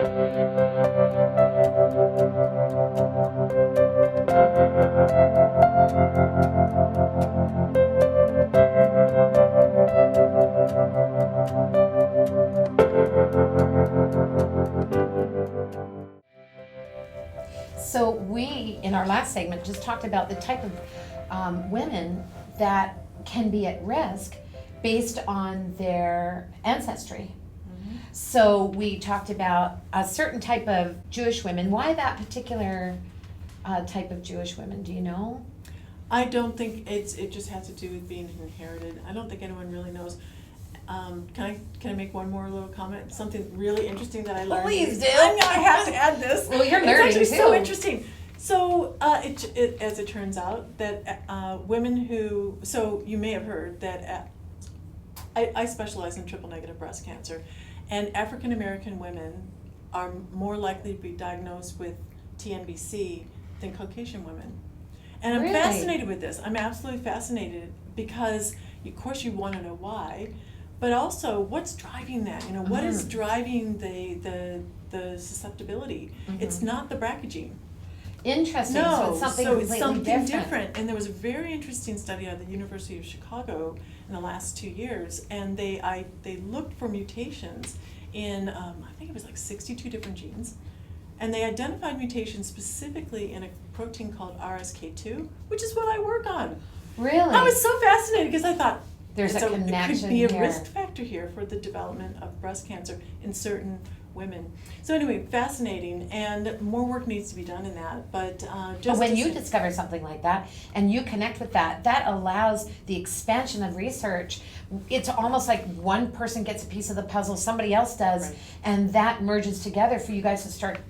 So we, in our last segment, just talked about the type of women that can be at risk based on their ancestry. So we talked about a certain type of Jewish women. Why that particular type of Jewish women? Do you know? I don't think it just has to do with being inherited. I don't think anyone really knows. Can I make one more little comment? Something really interesting that I learned. Please do. I'm gonna have to add this. Well, you're learning It's actually too. so interesting. So as it turns out that women who, so you may have heard that I specialize in triple negative breast cancer, and African American women are more likely to be diagnosed with TNBC than Caucasian women. And I'm Really? fascinated with this. I'm absolutely fascinated because, of course, you want to know why, but also what's driving that? You know, what is driving the susceptibility? It's not the BRCA gene. Interesting. No, So it's something so completely it's something different. And there was a very interesting study out of the University of Chicago in the last 2 years, and they looked for mutations in I think it was like 62 different genes. And they identified mutations specifically in a protein called RSK2, which is what I work on. Really? I was so fascinated because I thought There's a it connection could be a here. risk factor here for the development of breast cancer in certain women. So anyway, fascinating, and more work needs to be done in that. But But just when to you say- discover something like that and you connect with that, that allows the expansion of research. It's almost like one person gets a piece of the puzzle, somebody else does, Right. and that merges together for you guys to start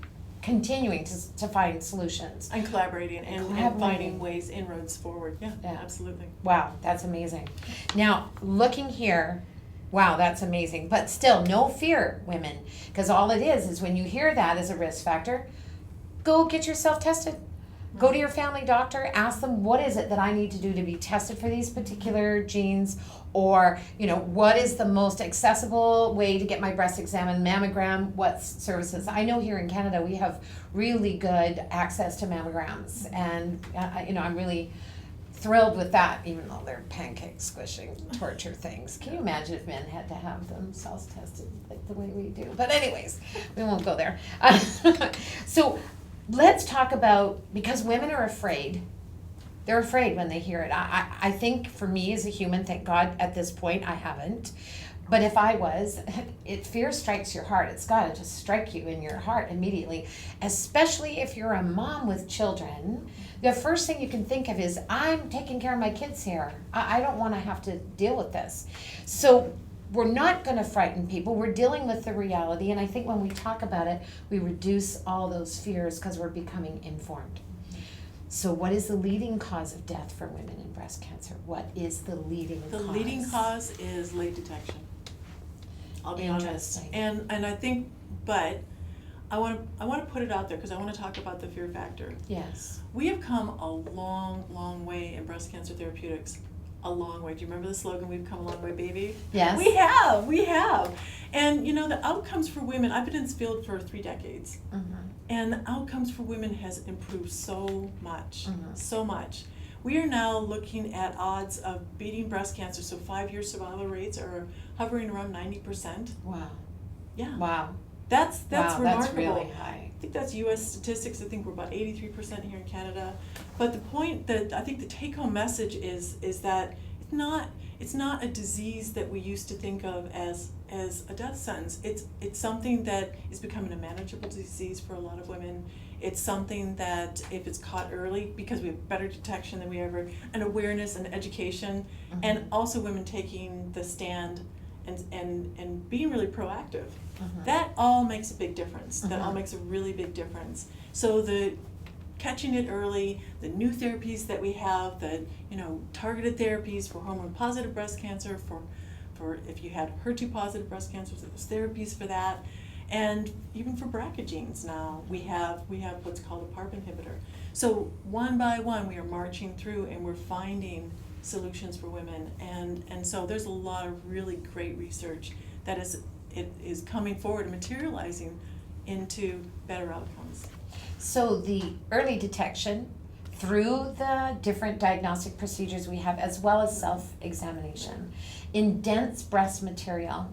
continuing to find solutions. and collaborating and Collaborating. finding ways, inroads forward. Yeah, Yeah. absolutely. Wow, that's amazing. Now, looking here, wow, that's amazing. But still, no fear, women, because all it is when you hear that as a risk factor, go get yourself tested. Go to your family doctor, ask them, what is it that I need to do to be tested for these particular genes? Or, you know, what is the most accessible way to get my breast examined, mammogram, what services? I know here in Canada we have really good access to mammograms, and, you know, I'm really thrilled with that, even though they're pancake squishing torture things. Can you imagine if men had to have themselves tested like the way we do? But anyways, we won't go there. So let's talk about, because women are afraid. They're afraid when they hear it. I think for me as a human, thank God at this point I haven't. But if I was, fear strikes your heart. It's got to just strike you in your heart immediately, especially if you're a mom with children. The first thing you can think of is, I'm taking care of my kids here. I don't want to have to deal with this. So we're not going to frighten people. We're dealing with the reality. And I think when we talk about it, we reduce all those fears because we're becoming informed. So what is the leading cause of death for women in breast cancer? What is the leading cause? The leading cause is late detection. I'll be honest. Interesting. And I think, but I want to put it out there because I want to talk about the fear factor. Yes. We have come a long, long way in breast cancer therapeutics. A long way. Do you remember the slogan, "We've come a long way, baby"? Yes. We have. And you know, the outcomes for women, I've been in this field for 3 decades. And the outcomes for women has improved so much, so much. We are now looking at odds of beating breast cancer, so 5-year survival rates are hovering around 90%. Wow. Yeah. Wow. That's Wow, remarkable. that's really high. I think that's U.S. statistics. I think we're about 83% here in Canada. But the point that I think the take-home message is that it's not a disease that we used to think of as a death sentence. It's something that is becoming a manageable disease for a lot of women. It's something that if it's caught early, because we have better detection than we ever, and awareness and education, and also women taking the stand and being really proactive. That all makes a big difference. That all makes a really big difference. So the catching it early, the new therapies that we have, the targeted therapies for hormone positive breast cancer, for if you had HER2 positive breast cancer, there's therapies for that, and even for BRCA genes now we have what's called a PARP inhibitor. So one by one we are marching through and we're finding solutions for women, and so there's a lot of really great research that is coming forward and materializing into better outcomes. So the early detection through the different diagnostic procedures we have, as well as self-examination. In dense breast material,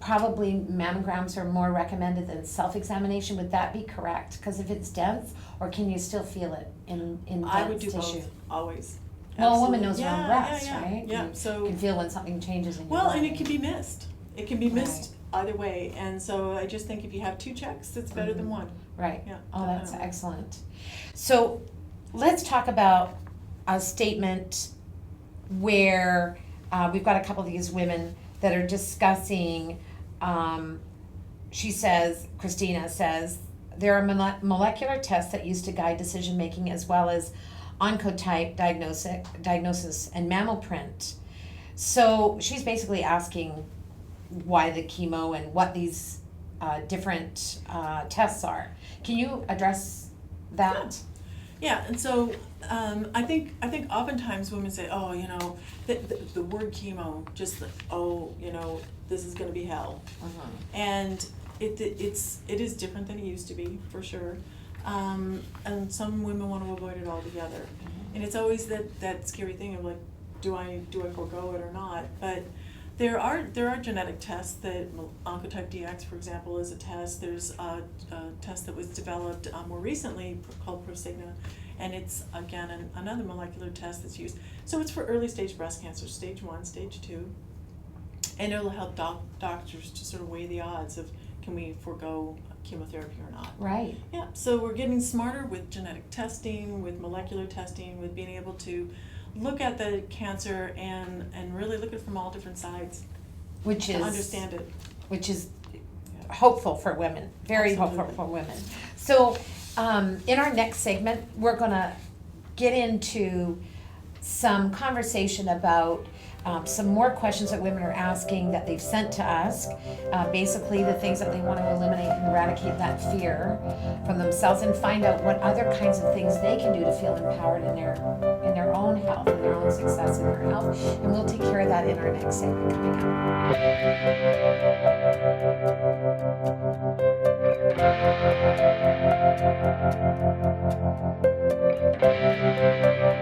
probably mammograms are more recommended than self-examination. Would that be correct? Because if it's dense, or can you still feel it in dense I would do tissue? both, always. Well, a woman Absolutely. knows her own Yeah, breast, yeah, yeah. right? Yeah, You so can feel when something changes in your well, body. and it can be missed. It can be missed either way, and so I just think if you have 2 checks, it's better than one. Right. Yeah. Oh, that's definitely. excellent. So let's talk about a statement where we've got a couple of these women that are discussing, Christina says, there are molecular tests that used to guide decision making as well as oncotype diagnosis and mammal print. So she's basically asking why the chemo and what these different tests are. Can you address that? Yeah, and so I think oftentimes women say, oh, you know, the word chemo, just like, oh, you know, this is going to be hell, and it is different than it used to be, for sure, and some women want to avoid it altogether, and it's always that scary thing of like, do I forego it or not? But there are genetic tests that Oncotype DX, for example, is a test. There's a test that was developed more recently called Prosigna, and it's again another molecular test that's used. So it's for early stage breast cancer, stage 1, stage 2, and it'll help doctors to sort of weigh the odds of can we forego chemotherapy or not. Right. Yeah. So we're getting smarter with genetic testing, with molecular testing, with being able to look at the cancer and really look at it from all different sides, Which to is understand it. Which is hopeful for women, very Absolutely. hopeful for women. So in our next segment, we're gonna get into some conversation about some more questions that women are asking that they've sent to us. Basically the things that they want to eliminate and eradicate that fear from themselves, and find out what other kinds of things they can do to feel empowered in their own health, in their own success in their health. And we'll take care of that in our next segment coming up.